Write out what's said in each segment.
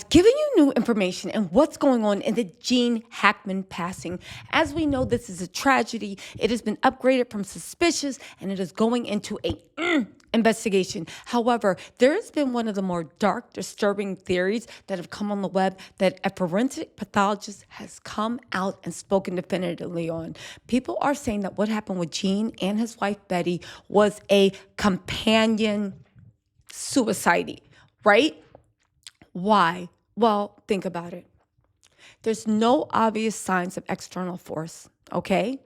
Giving you new information and what's going on in the Gene Hackman passing. As we know, this is a tragedy. It has been upgraded from suspicious and it is going into a investigation. However, there has been one of the more dark, disturbing theories that have come on the web that a forensic pathologist has come out and spoken definitively on. People are saying that what happened with Gene and his wife Betty was a companion suicide, right? Why? Well, think about it. There's no obvious signs of external force, okay?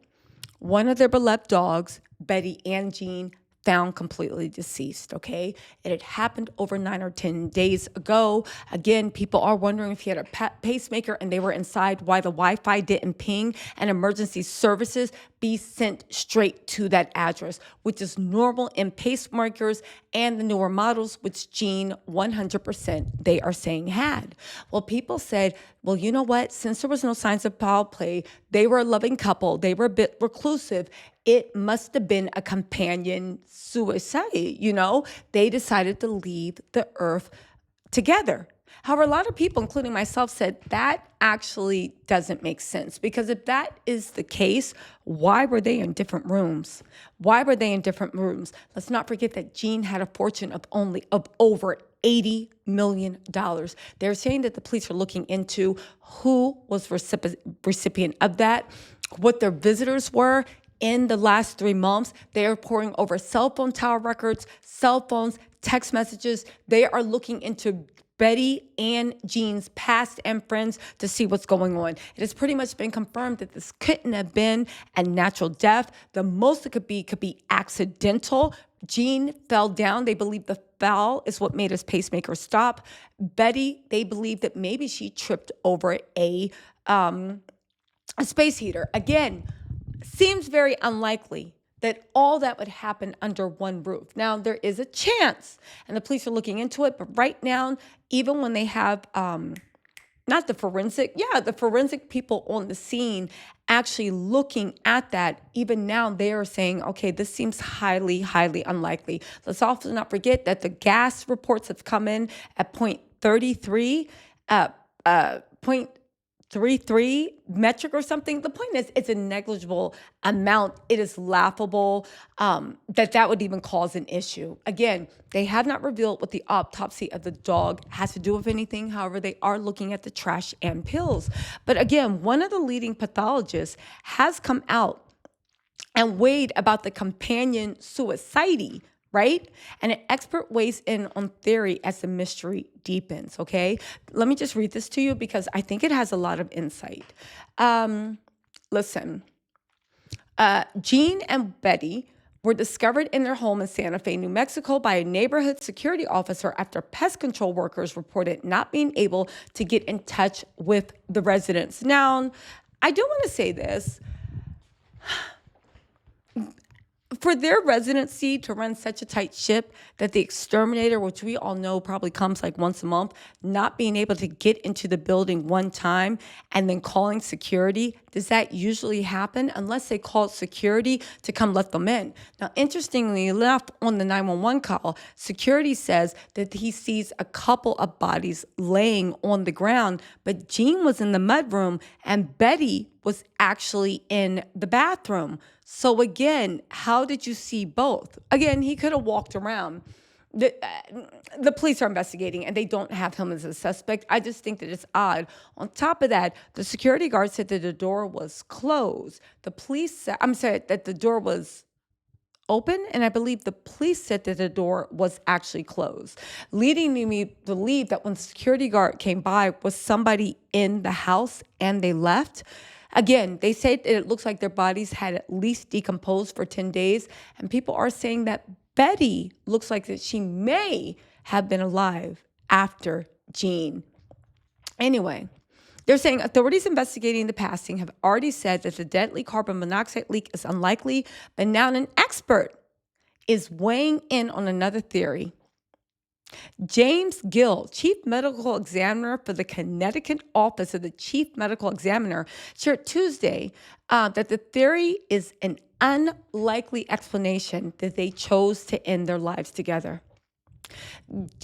One of their beloved dogs, Betty and Jean, found completely deceased, okay? It had happened over 9 or 10 days ago. Again, people are wondering if he had a pacemaker and they were inside, why the Wi-Fi didn't ping and emergency services be sent straight to that address, which is normal in pacemakers and the newer models, which Gene 100% they are saying had. Well, people said, well, you know what? Since there was no signs of foul play, they were a loving couple, they were a bit reclusive. It must have been a companion suicide, They decided to leave the earth together. However, a lot of people, including myself, said that actually doesn't make sense because if that is the case, why were they in different rooms? Why were they in different rooms? Let's not forget that Gene had a fortune of over $80 million. They're saying that the police are looking into who was recipient of that, what their visitors were. In the last 3 months, they are pouring over cell phone tower records, cell phones, text messages. They are looking into Betty and Jean's past and friends to see what's going on. It has pretty much been confirmed that this couldn't have been a natural death. The most it could be accidental. Jean fell down. They believe the fall is what made his pacemaker stop. Betty, they believe that maybe she tripped over a space heater. Again, seems very unlikely that all that would happen under one roof. Now, there is a chance, and the police are looking into it, but right now, even when they have the forensic people on the scene actually looking at that, even now they are saying, okay, this seems highly, highly unlikely. Let's also not forget that the gas reports have come in at 0.33, 0.33 metric or something. The point is, it's a negligible amount. It is laughable that would even cause an issue. Again, they have not revealed what the autopsy of the dog has to do with anything. However, they are looking at the trash and pills. But again, one of the leading pathologists has come out and weighed about the companion suicide, right? And an expert weighs in on theory as the mystery deepens, okay? Let me just read this to you because I think it has a lot of insight. Listen, Jean and Betty were discovered in their home in Santa Fe, New Mexico by a neighborhood security officer after pest control workers reported not being able to get in touch with the residents. Now, I do want to say this. For their residency to run such a tight ship that the exterminator, which we all know probably comes like once a month, not being able to get into the building one time and then calling security, does that usually happen? Unless they call security to come let them in. Now, interestingly enough, on the 911 call, security says that he sees a couple of bodies laying on the ground, but Jean was in the mudroom and Betty was actually in the bathroom. So again, how did you see both? Again, he could have walked around. The police are investigating and they don't have him as a suspect. I just think that it's odd. On top of that, the security guard said that the door was closed. The police said, that the door was open, and I believe the police said that the door was actually closed, leading me to believe that when the security guard came by was somebody in the house and they left. Again, they say that it looks like their bodies had at least decomposed for 10 days, and people are saying that Betty looks like that she may have been alive after Jean. Anyway, they're saying authorities investigating the passing have already said that the deadly carbon monoxide leak is unlikely, but now an expert is weighing in on another theory. James Gill, Chief Medical Examiner for the Connecticut Office of the Chief Medical Examiner, shared Tuesday that the theory is an unlikely explanation that they chose to end their lives together.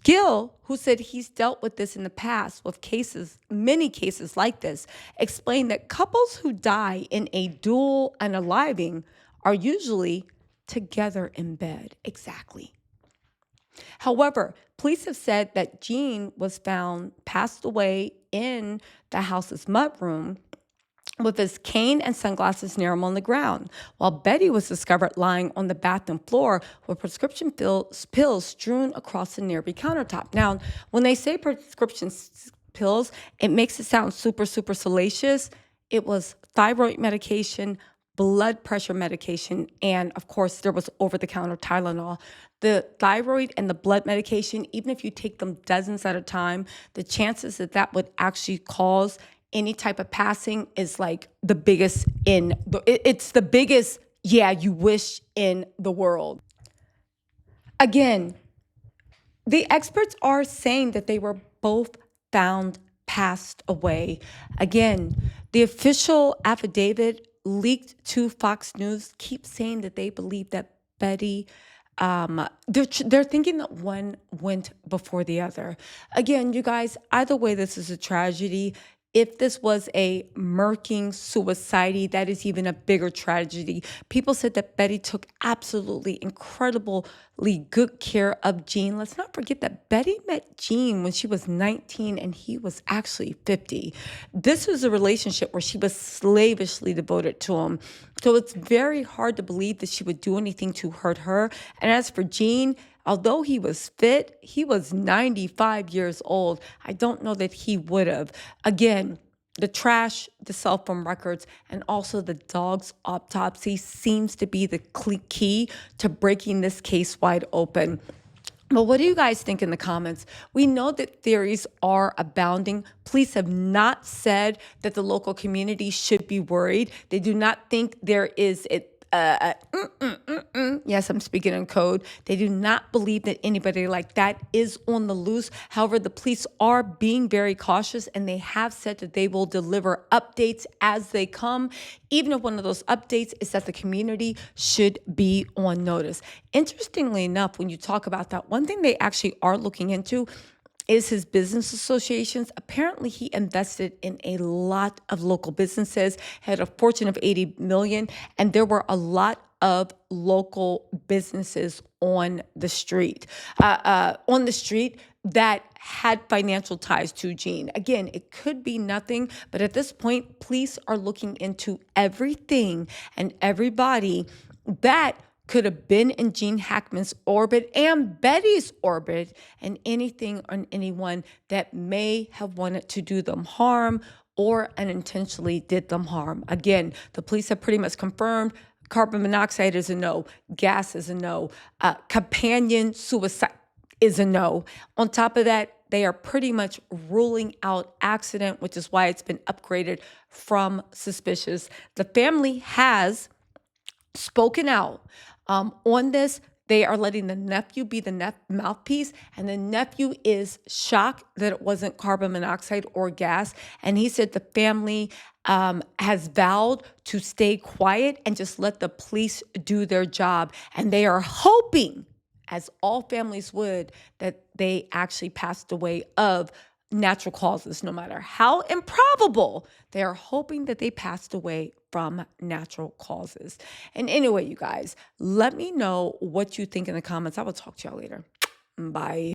Gill, who said he's dealt with this in the past with cases, many cases like this, explained that couples who die in a dual unaliving are usually together in bed. Exactly. However, police have said that Jean was found passed away in the house's mudroom with his cane and sunglasses near him on the ground, while Betty was discovered lying on the bathroom floor with prescription pills strewn across the nearby countertop. Now, when they say prescription pills, it makes it sound super, super salacious. It was thyroid medication, blood pressure medication, and of course, there was over the counter Tylenol. The thyroid and the blood medication, even if you take them dozens at a time, the chances that that would actually cause any type of passing is like the biggest it's the biggest, yeah, you wish in the world. Again, the experts are saying that they were both found passed away. Again, the official affidavit leaked to Fox News keeps saying that they believe that Betty, they're thinking that one went before the other. Again, you guys, either way, this is a tragedy. If this was a murking suicide, that is even a bigger tragedy. People said that Betty took absolutely incredibly good care of Gene. Let's not forget that Betty met Gene when she was 19 and he was actually 50. This was a relationship where she was slavishly devoted to him. So it's very hard to believe that she would do anything to hurt her. And as for Gene, although he was fit, he was 95 years old. I don't know that he would have. Again, the trash, the cell phone records, and also the dog's autopsy seems to be the key to breaking this case wide open. But what do you guys think in the comments? We know that theories are abounding. Police have not said that the local community should be worried. They do not think there is yes, I'm speaking in code. They do not believe that anybody like that is on the loose. However, the police are being very cautious and they have said that they will deliver updates as they come, even if one of those updates is that the community should be on notice. Interestingly enough, when you talk about that, one thing they actually are looking into is his business associations. Apparently, he invested in a lot of local businesses, had a fortune of 80 million, and there were a lot of local businesses on the street, that had financial ties to Gene. Again, it could be nothing, but at this point, police are looking into everything and everybody that could have been in Gene Hackman's orbit and Betty's orbit, and anything on anyone that may have wanted to do them harm or unintentionally did them harm. Again, the police have pretty much confirmed carbon monoxide is a no, gas is a no, companion suicide is a no. On top of that, they are pretty much ruling out accident, which is why it's been upgraded from suspicious. The family has spoken out on this. They are letting the nephew be the mouthpiece, and the nephew is shocked that it wasn't carbon monoxide or gas. And he said the family has vowed to stay quiet and just let the police do their job. And they are hoping, as all families would, that they actually passed away of natural causes, no matter how improbable. They are hoping that they passed away from natural causes. And anyway, you guys, let me know what you think in the comments. I will talk to y'all later. Bye.